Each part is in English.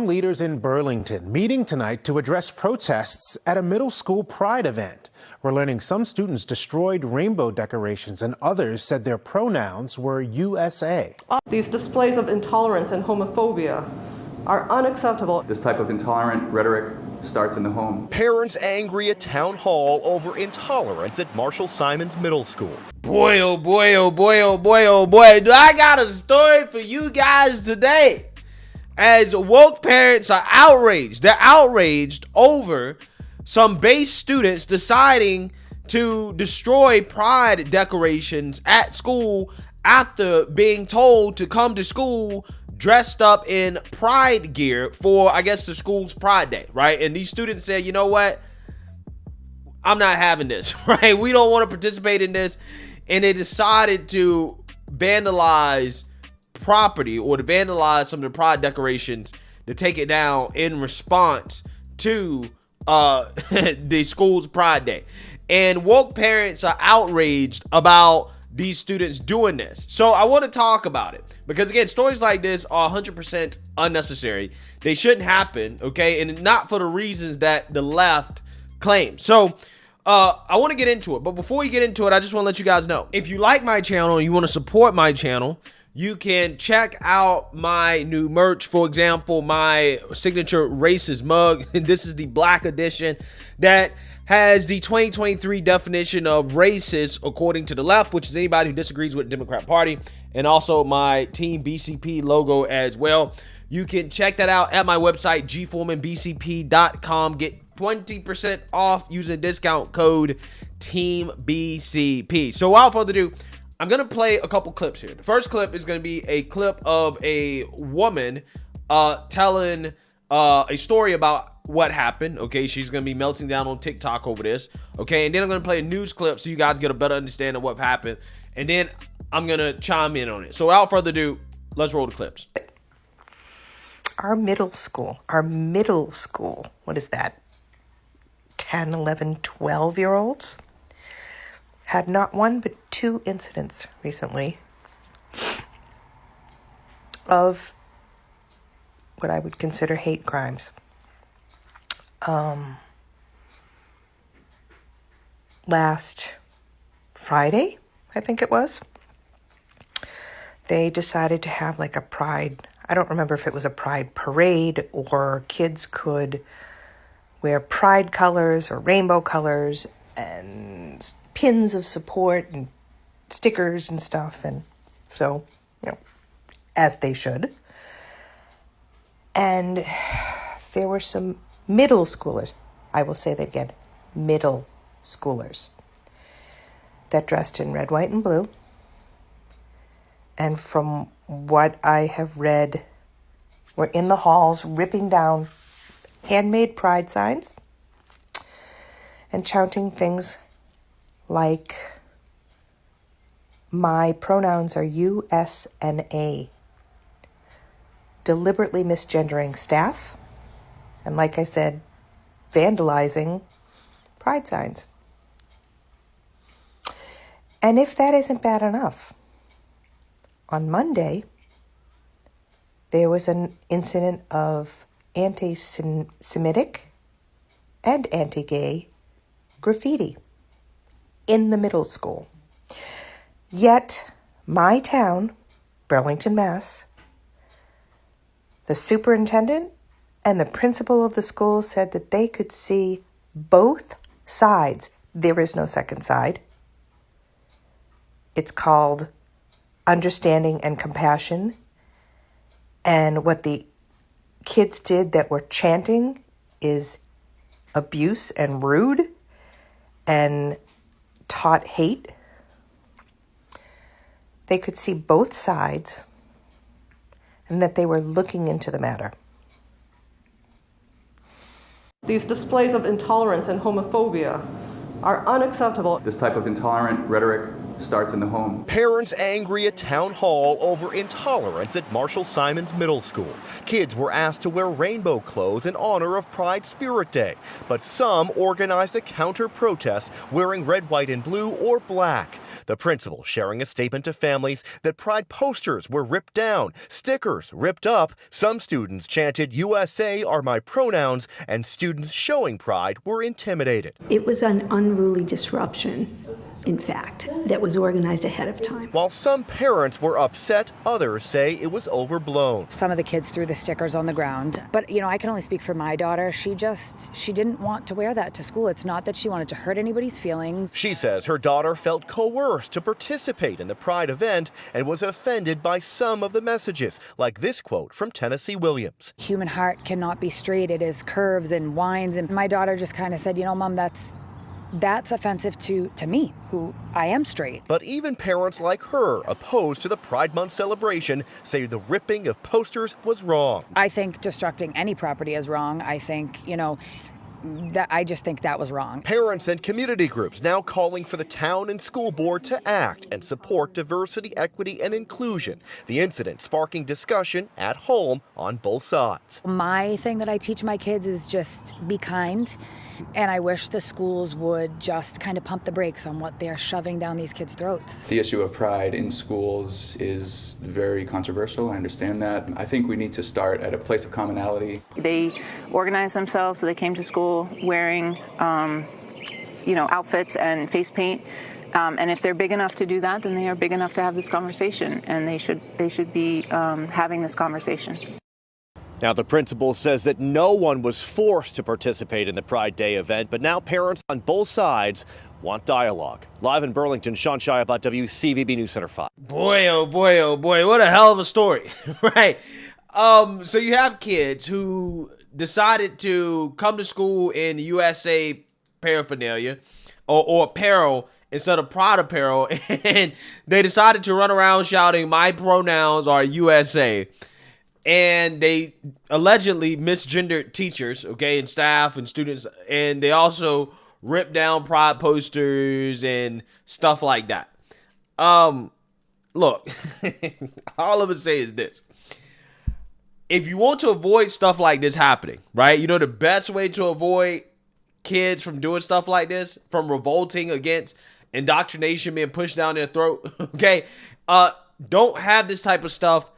Some leaders in Burlington meeting tonight to address protests at a middle school pride event. We're learning some students destroyed rainbow decorations and others said their pronouns were USA. These displays of intolerance and homophobia are unacceptable. This type of intolerant rhetoric starts in the home. Parents angry at town hall over intolerance at Marshall Simonds Middle School. Boy, oh boy, oh boy, oh boy, oh boy, do I got a story for you guys today. As woke parents are outraged. They're outraged over some base students deciding to destroy pride decorations at school after being told to come to school dressed up in pride gear for, I guess, the school's pride day, right? And these students said, you know what? I'm not having this, right? We don't want to participate in this. And they decided to vandalize property or to vandalize some of the pride decorations to take it down in response to the school's pride day. And woke parents are outraged about these students doing this. So I want to talk about it because, again, stories like this are 100% unnecessary. They shouldn't happen, okay? And not for the reasons that the left claims. So I want to get into it. But before we get into it, I just want to let you guys know, if you like my channel and you want to support my channel, you can check out my new merch. For example, my signature racist mug. This is the black edition that has the 2023 definition of racist according to the left, which is anybody who disagrees with the Democrat Party, and also my Team BCP logo as well. You can check that out at my website, gforemanbcp.com. Get 20% off using discount code TEAMBCP. So without further ado, I'm going to play a couple clips here. The first clip is going to be a clip of a woman telling a story about what happened. Okay, she's going to be melting down on TikTok over this. Okay, and then I'm going to play a news clip so you guys get a better understanding of what happened. And then I'm going to chime in on it. So without further ado, let's roll the clips. Our middle school, what is that? 10, 11, 12-year-olds had not one but two incidents recently of what I would consider hate crimes. Last Friday, I think it was, they decided to have like a pride. I don't remember if it was a pride parade or kids could wear pride colors or rainbow colors and pins of support and stickers and stuff. And so, as they should. And there were some middle schoolers, I will say that again, middle schoolers, that dressed in red, white, and blue. And from what I have read, were in the halls ripping down handmade pride signs and chanting things like, my pronouns are you, S, and A. Deliberately misgendering staff, and like I said, vandalizing pride signs. And if that isn't bad enough, on Monday, there was an incident of anti-Semitic and anti-gay graffiti in the middle school. Yet, my town, Burlington, Mass., the superintendent and the principal of the school said that they could see both sides. There is no second side. It's called understanding and compassion. And what the kids did that were chanting is abuse and rude and taught hate. They could see both sides and that they were looking into the matter. These displays of intolerance and homophobia are unacceptable. This type of intolerant rhetoric starts in the home. Parents angry at town hall over intolerance at Marshall Simonds Middle School. Kids were asked to wear rainbow clothes in honor of Pride Spirit Day, but some organized a counter-protest wearing red, white, and blue or black. The principal sharing a statement to families that Pride posters were ripped down, stickers ripped up. Some students chanted "USA are my pronouns," and students showing pride were intimidated. It was an unruly disruption, in fact, that was organized ahead of time. While some parents were upset, others say it was overblown. Some of the kids threw the stickers on the ground. But, I can only speak for my daughter. She didn't want to wear that to school. It's not that she wanted to hurt anybody's feelings. She says her daughter felt coerced to participate in the Pride event and was offended by some of the messages, like this quote from Tennessee Williams. Human heart cannot be straight. It is curves and winds. And my daughter just kind of said, Mom, that's offensive to me, who I am straight. But even parents like her, opposed to the Pride Month celebration, say the ripping of posters was wrong. I think destructing any property is wrong. I think, I just think that was wrong. Parents and community groups now calling for the town and school board to act and support diversity, equity, and inclusion. The incident sparking discussion at home on both sides. My thing that I teach my kids is just be kind, and I wish the schools would just kind of pump the brakes on what they're shoving down these kids' throats. The issue of pride in schools is very controversial. I understand that. I think we need to start at a place of commonality. They organized themselves, so they came to school wearing, outfits and face paint. And if they're big enough to do that, then they are big enough to have this conversation, and they should be having this conversation. Now, the principal says that no one was forced to participate in the Pride Day event, but now parents on both sides want dialogue. Live in Burlington, Sean Shiabat, WCVB News Center 5. Boy, oh boy, oh boy, what a hell of a story, right? So you have kids who decided to come to school in USA paraphernalia or apparel instead of Pride apparel, and they decided to run around shouting, "My pronouns are USA." And they allegedly misgendered teachers, and staff and students. And they also ripped down Pride posters and stuff like that. Look, all I'm going to say is this. If you want to avoid stuff like this happening, right? The best way to avoid kids from doing stuff like this, from revolting against indoctrination being pushed down their throat, don't have this type of stuff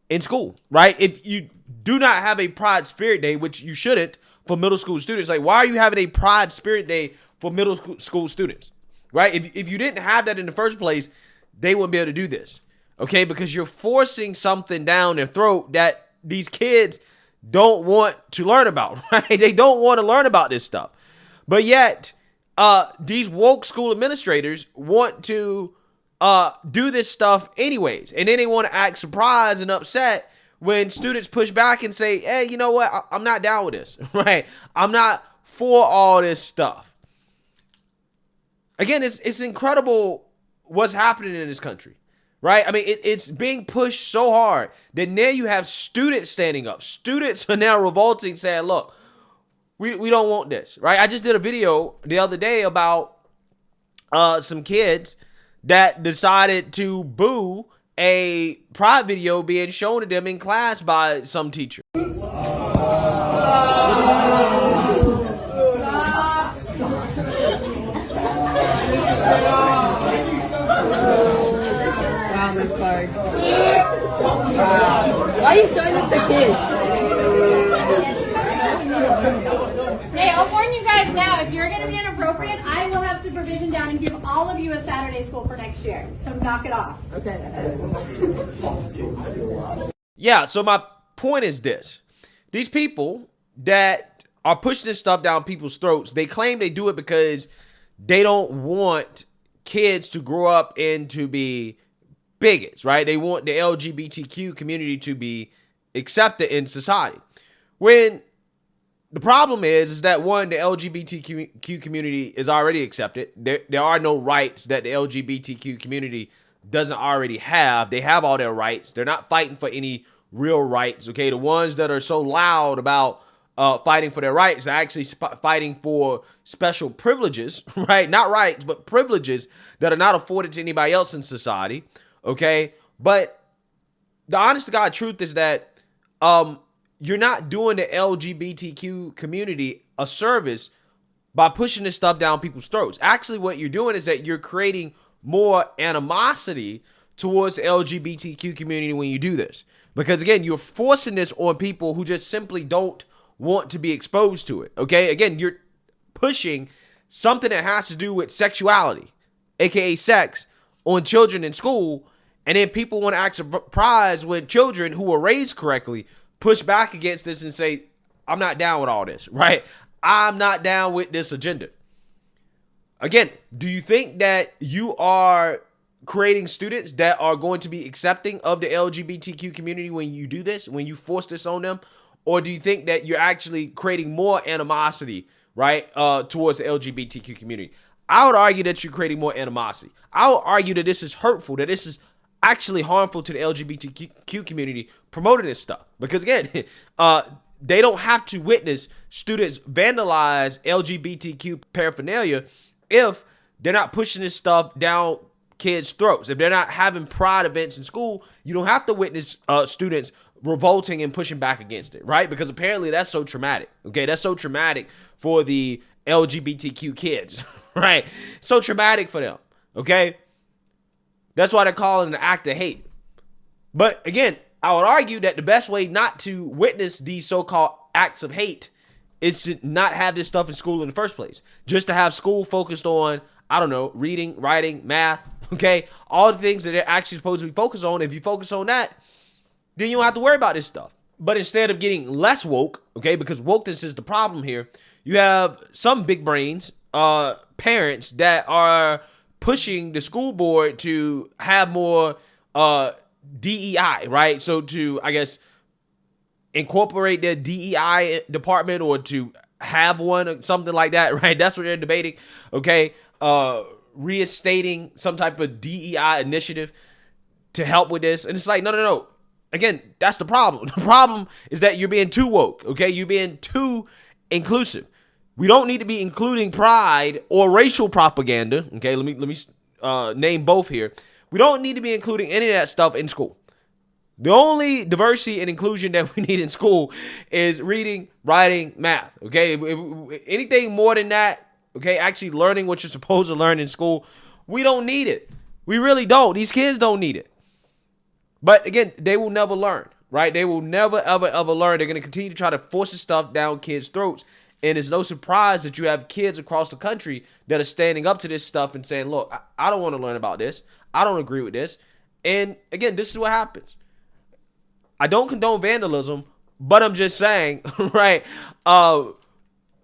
in school, right? If you do not have a Pride Spirit Day, which you shouldn't for middle school students, like why are you having a Pride Spirit Day for middle school students, right? If you didn't have that in the first place, they wouldn't be able to do this, because you're forcing something down their throat that these kids don't want to learn about, right? They don't want to learn about this stuff. But yet, these woke school administrators want to do this stuff anyways. And then they want to act surprised and upset when students push back and say, hey, you know what? I'm not down with this, right? I'm not for all this stuff. Again, it's incredible what's happening in this country, right? I mean, it's being pushed so hard that now you have students standing up. Students are now revolting, saying, look, we don't want this, right? I just did a video the other day about some kids that decided to boo a Pride video being shown to them in class by some teacher. Wow, Miss Clark. Wow. Why are you showing this to kids? Hey, I'll warn you guys now, if you're going to be inappropriate, I will have supervision down and give all of you a Saturday school for next year. So knock it off. Okay. Yeah, so my point is this. These people that are pushing this stuff down people's throats, they claim they do it because they don't want kids to grow up and to be bigots, right? They want the LGBTQ community to be accepted in society. When the problem is that one, the LGBTQ community is already accepted. There are no rights that the LGBTQ community doesn't already have. They have all their rights. They're not fighting for any real rights, okay? The ones that are so loud about fighting for their rights. They're actually fighting for special privileges, right? Not rights, but privileges that are not afforded to anybody else in society, okay? But the honest to God truth is that you're not doing the LGBTQ community a service by pushing this stuff down people's throats. Actually, what you're doing is that you're creating more animosity towards the LGBTQ community when you do this. Because again, you're forcing this on people who just simply don't want to be exposed to it. Okay, again, you're pushing something that has to do with sexuality, aka sex, on children in school, and then people want to act surprised when children who were raised correctly push back against this and say, I'm not down with all this, right? I'm not down with this agenda. Again, do you think that you are creating students that are going to be accepting of the LGBTQ community when you do this, when you force this on them? Or do you think that you're actually creating more animosity, right, towards the LGBTQ community? I would argue that you're creating more animosity. I would argue that this is hurtful, that this is actually harmful to the LGBTQ community promoting this stuff. Because again, they don't have to witness students vandalize LGBTQ paraphernalia if they're not pushing this stuff down kids' throats. If they're not having pride events in school, you don't have to witness students revolting and pushing back against it, right? Because apparently that's so traumatic. Okay, that's so traumatic for the LGBTQ kids, right? So traumatic for them. Okay, that's why they're calling it an act of hate. But again, I would argue that the best way not to witness these so-called acts of hate is to not have this stuff in school in the first place. Just to have school focused on, I don't know, reading, writing, math, okay? All the things that they're actually supposed to be focused on. If you focus on that, then you don't have to worry about this stuff. But instead of getting less woke, okay, because wokeness is the problem here, you have some big brains, parents that are pushing the school board to have more DEI, right? So to, I guess, incorporate their DEI department or to have one or something like that, right? That's what they're debating, okay? Reinstating some type of DEI initiative to help with this. And it's like, no. Again, that's the problem. The problem is that you're being too woke, okay? You're being too inclusive. We don't need to be including pride or racial propaganda, okay? Let me name both here. We don't need to be including any of that stuff in school. The only diversity and inclusion that we need in school is reading, writing, math, okay? Anything more than that, okay, actually learning what you're supposed to learn in school, we don't need it. We really don't. These kids don't need it. But again, they will never learn, right? They will never, ever, ever learn. They're going to continue to try to force this stuff down kids' throats. And it's no surprise that you have kids across the country that are standing up to this stuff and saying, look, I don't want to learn about this. I don't agree with this. And again, this is what happens. I don't condone vandalism, but I'm just saying, right?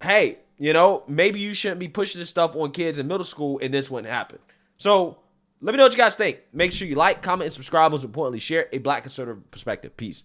Hey, you know, maybe you shouldn't be pushing this stuff on kids in middle school and this wouldn't happen. So let me know what you guys think. Make sure you like, comment, and subscribe. Most importantly, share a Black conservative perspective. Peace.